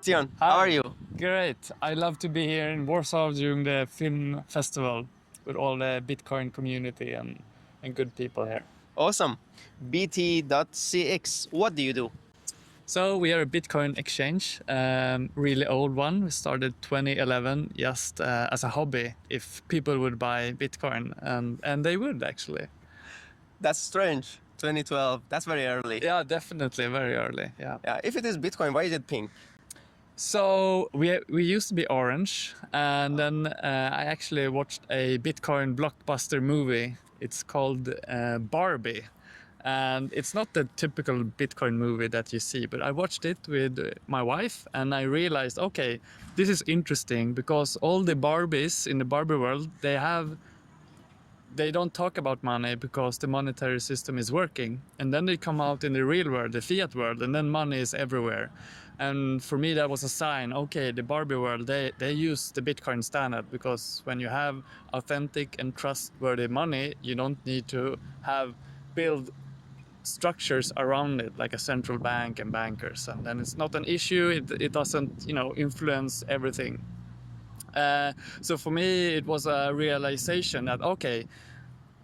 Sebastian, Hi. how are you? Great. I love to be here in Warsaw during the film festival with all the Bitcoin community and good people here. Awesome. BT.CX, what do you do? So we are a Bitcoin exchange, really old one. We started 2011 just as a hobby if people would buy Bitcoin, and they would actually. That's strange. 2012, that's very early. Yeah, definitely very early. Yeah. Yeah, if it is Bitcoin, why is it pink? So we used to be orange, and then I actually watched a Bitcoin blockbuster movie. It's called Barbie, and it's not the typical Bitcoin movie that you see. But I watched it with my wife, and I realized, okay, this is interesting because all the Barbies in the Barbie world, they don't talk about money because the monetary system is working. And then they come out in the real world, the fiat world, and then money is everywhere. And for me, that was a sign, okay, the Barbie world, they use the Bitcoin standard because when you have authentic and trustworthy money, you don't need to build structures around it like a central bank and bankers. And then it's not an issue, it doesn't, influence everything. So for me, it was a realization that, okay,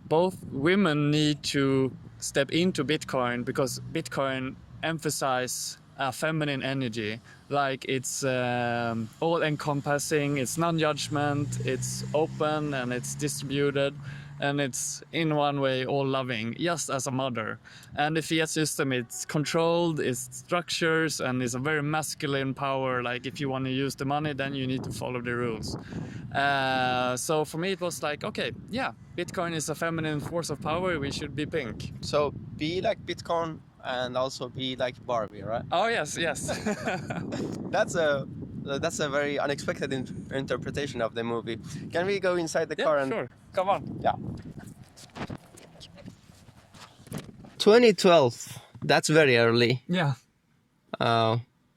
both women need to step into Bitcoin because Bitcoin emphasizes a feminine energy, like it's all-encompassing, it's non-judgment, it's open and it's distributed, and it's in one way all-loving, just as a mother. And the fiat system, it's controlled, it's structures, and it's a very masculine power. Like if you want to use the money, then you need to follow the rules. So for me, it was like, okay, yeah, Bitcoin is a feminine force of power. We should be pink. So be like Bitcoin and also be like Barbie, right? Oh yes, yes. That's a very unexpected interpretation of the movie. Can we go inside the car Yeah, and sure. Come on. Yeah. 2012. That's very early. Yeah.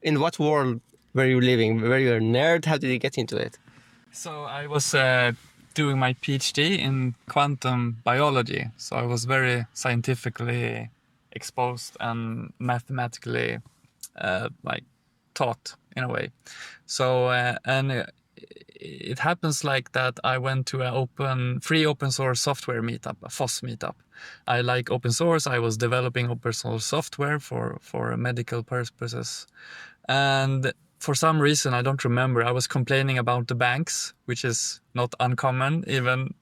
In what world were you living? Were you a nerd? How did you get into it? So I was doing my PhD in quantum biology. So I was very scientifically exposed and mathematically taught in a way. So it happens like that. I went to a free open source software meetup, a FOSS meetup. I like open source. I was developing open source software for medical purposes, and for some reason I don't remember, I was complaining about the banks, which is not uncommon even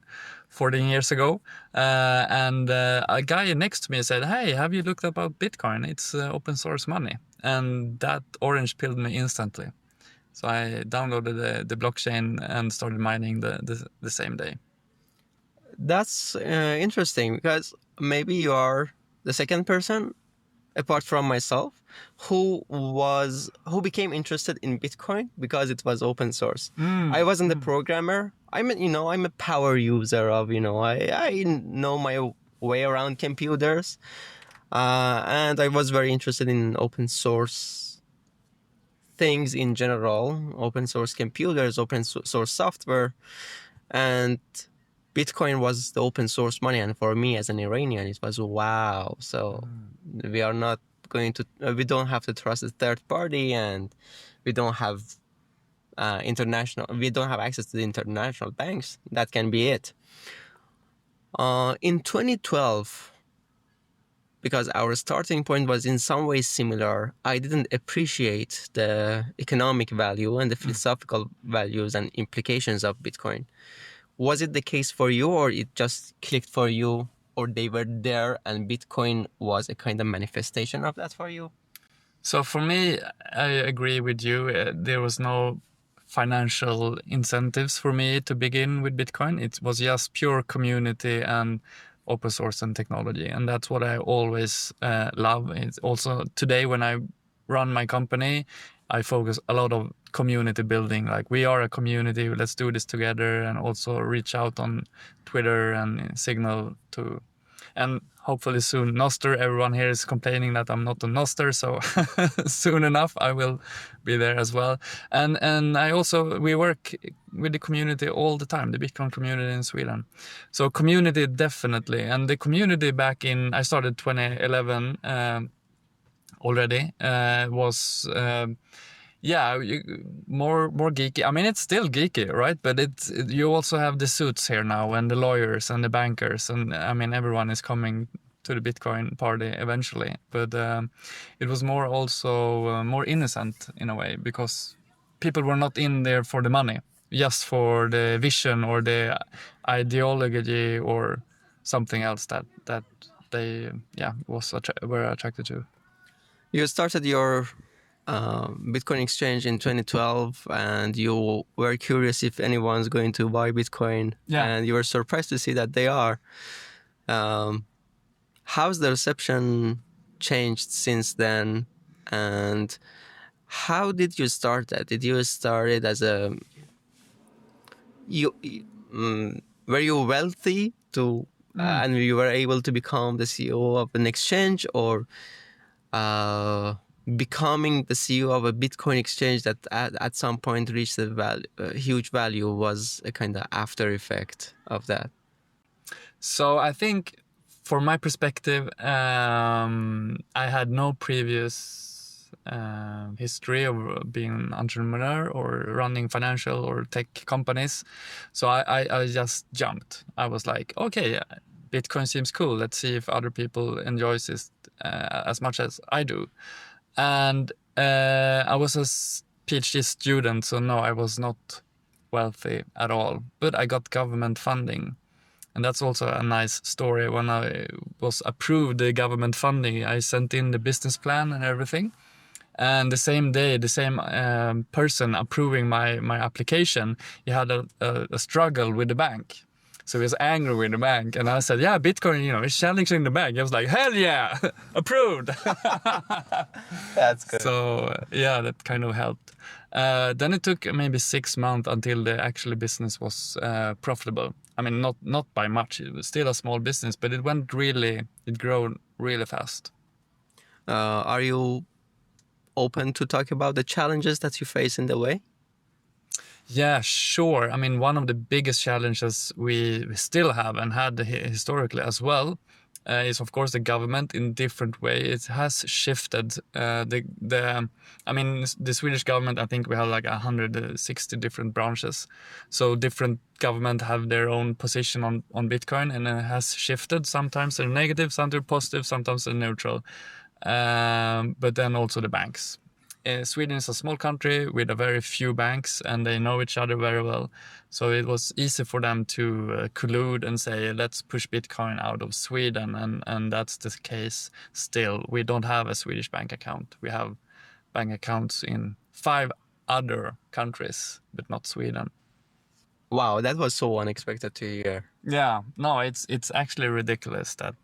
14 years ago. And a guy next to me said, "Hey, have you looked about Bitcoin? It's open source money." And that orange pilled me instantly. So I downloaded the blockchain and started mining the same day. That's interesting because maybe you are the second person, apart from myself, who became interested in Bitcoin because it was open source. I wasn't a programmer. I'm a power user of, I know my way around computers, and I was very interested in open source things in general, open source computers, open source software, and Bitcoin was the open source money. And for me as an Iranian, it was wow. So we are not going to, we don't have to trust a third party, and we don't have we don't have access to the international banks. That can be it. In 2012, because our starting point was in some ways similar, I didn't appreciate the economic value and the philosophical values and implications of Bitcoin. Was it the case for you, or it just clicked for you, or they were there and Bitcoin was a kind of manifestation of that for you? So for me, I agree with you. There was no financial incentives for me to begin with Bitcoin. It was just pure community and open source and technology. And that's what I always love. It's also today when I run my company, I focus a lot of community building. Like, we are a community, let's do this together, and also reach out on Twitter and Signal to, and hopefully soon Nostr. Everyone here is complaining that I'm not on Nostr, so soon enough I will be there as well. And we work with the community all the time, the Bitcoin community in Sweden. So community, definitely. And the community back in, I started 2011 already, was Yeah, more geeky. I mean, it's still geeky, right? But you also have the suits here now, and the lawyers and the bankers, and I mean, everyone is coming to the Bitcoin party eventually. But it was more also more innocent in a way, because people were not in there for the money, just for the vision or the ideology or something else that they were attracted to. You started your Bitcoin exchange in 2012, and you were curious if anyone's going to buy Bitcoin, Yeah. and you were surprised to see that they are. Um, how's the reception changed since then, and how did you start that? Did you start it as a you? Were you wealthy to, and you were able to become the CEO of an exchange, or becoming the CEO of a Bitcoin exchange that at some point reached a huge value was a kind of after effect of that? So I think, from my perspective, I had no previous history of being an entrepreneur or running financial or tech companies. So I just jumped. I was like, okay, Bitcoin seems cool. Let's see if other people enjoys this as much as I do. And I was a PhD student, so no, I was not wealthy at all. But I got government funding, and that's also a nice story. When I was approved the government funding, I sent in the business plan and everything. And the same day, the same person approving my application, he had a struggle with the bank. So he was angry with the bank. And I said, yeah, Bitcoin, is challenging the bank. I was like, hell yeah, approved. That's good. So yeah, that kind of helped. Then it took maybe 6 months until the actual business was profitable. I mean, not by much. It was still a small business, but it grew really fast. Are you open to talk about the challenges that you face in the way? Yeah, sure. I mean, one of the biggest challenges we still have and had historically as well is, of course, the government in different way. It has shifted. I mean, the Swedish government, I think we have like 160 different branches. So different government have their own position on Bitcoin, and it has shifted. Sometimes they're negative, sometimes they're positive, sometimes they're neutral. But then also the banks. Sweden is a small country with a very few banks, and they know each other very well. So it was easy for them to collude and say, let's push Bitcoin out of Sweden. And that's the case still. We don't have a Swedish bank account. We have bank accounts in 5 other countries, but not Sweden. Wow, that was so unexpected to hear. Yeah, no, it's actually ridiculous that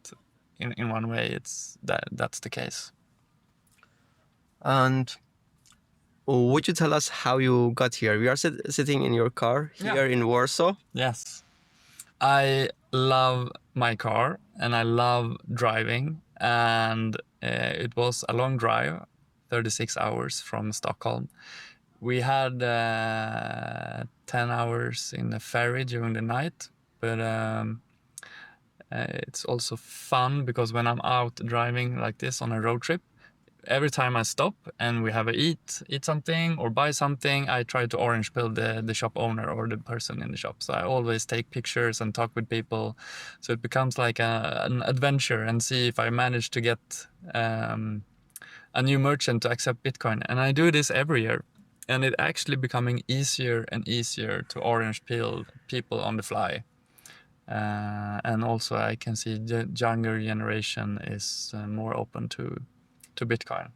in one way that's the case. And would you tell us how you got here? We are sitting in your car here in Warsaw. Yes. I love my car and I love driving, and it was a long drive, 36 hours from Stockholm. We had 10 hours in the ferry during the night, but it's also fun because when I'm out driving like this on a road trip, every time I stop and we have a eat something or buy something, I try to orange pill the shop owner or the person in the shop. So I always take pictures and talk with people. So it becomes like an adventure, and see if I manage to get a new merchant to accept Bitcoin. And I do this every year. And it actually becoming easier and easier to orange pill people on the fly. And also I can see the younger generation is more open to Bitcoin.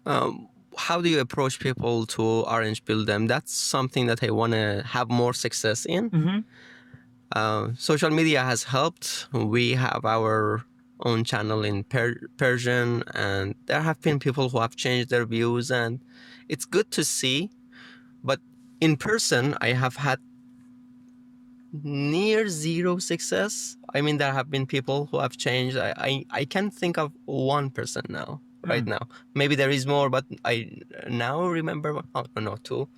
How do you approach people to orange build them? That's something that I want to have more success in. Social media has helped. We have our own channel in Persian, and there have been people who have changed their views, and it's good to see. But in person, I have had near zero success. I mean, there have been people who have changed. I can't think of one person now, right now. Maybe there is more, but I now remember, oh, no, two.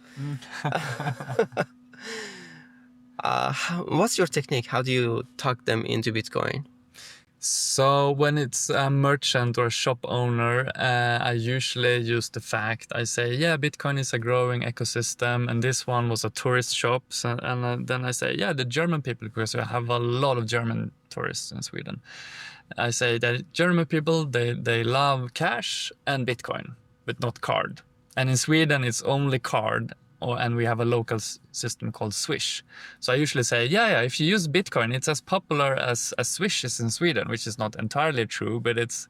What's your technique? How do you talk them into Bitcoin? So when it's a merchant or a shop owner, I usually use the fact I say, yeah, Bitcoin is a growing ecosystem, and this one was a tourist shop. So, and then I say, yeah, the German people, because we have a lot of German tourists in Sweden. I say that German people, they love cash and Bitcoin, but not card. And in Sweden, it's only card, and we have a local system called Swish. So I usually say, yeah, if you use Bitcoin, it's as popular as Swish is in Sweden, which is not entirely true, but it's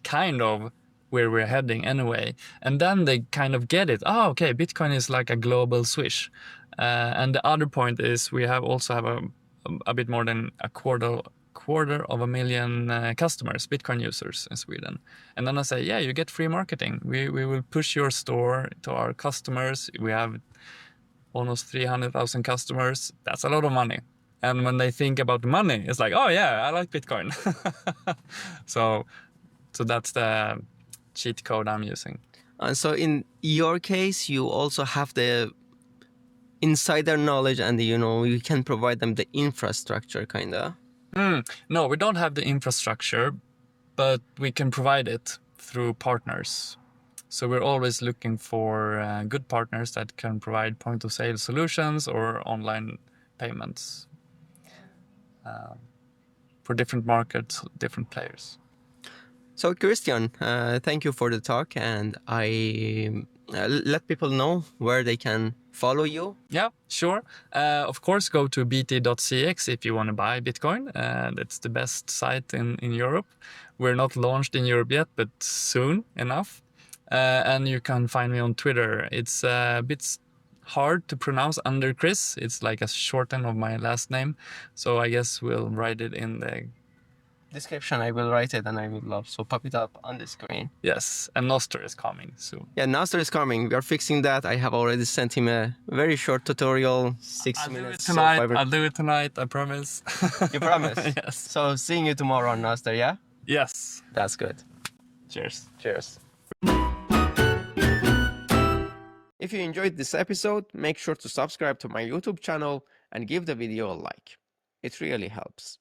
kind of where we're heading anyway. And then they kind of get it. Oh, okay, Bitcoin is like a global Swish. And the other point is we also have a bit more than a quarter of a million customers, Bitcoin users in Sweden. And then I say, yeah, you get free marketing. We will push your store to our customers. We have almost 300,000 customers. That's a lot of money. And when they think about money, it's like, oh yeah, I like Bitcoin. so that's the cheat code I'm using. And so in your case, you also have the insider knowledge, and you can provide them the infrastructure, kind of. No, we don't have the infrastructure, but we can provide it through partners. So we're always looking for good partners that can provide point of sale solutions or online payments for different markets, different players. So Christian, thank you for the talk, and I let people know where they can follow you. Yeah, sure. Of course, go to BT.CX if you want to buy Bitcoin. That's the best site in Europe. We're not launched in Europe yet, but soon enough. And you can find me on Twitter. It's a bit hard to pronounce under Chris. It's like a shorten of my last name. So I guess we'll write it in the Description, I will write it, and I will also pop it up on the screen. Yes, and Nostr is coming soon. Yeah, Nostr is coming. We are fixing that. I have already sent him a very short tutorial, 6 minutes. I'll do it tonight, I promise. You promise? Yes. So seeing you tomorrow on Nostr, yeah? Yes. That's good. Cheers. Cheers. If you enjoyed this episode, make sure to subscribe to my YouTube channel and give the video a like. It really helps.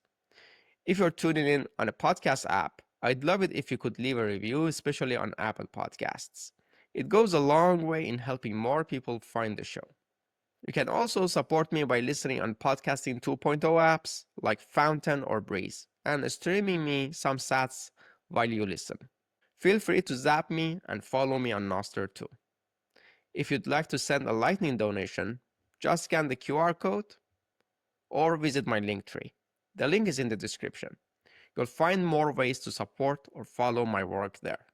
If you're tuning in on a podcast app, I'd love it if you could leave a review, especially on Apple Podcasts. It goes a long way in helping more people find the show. You can also support me by listening on Podcasting 2.0 apps like Fountain or Breeze, and streaming me some sats while you listen. Feel free to zap me and follow me on Nostr too. If you'd like to send a Lightning donation, just scan the QR code or visit my Linktree. The link is in the description. You'll find more ways to support or follow my work there.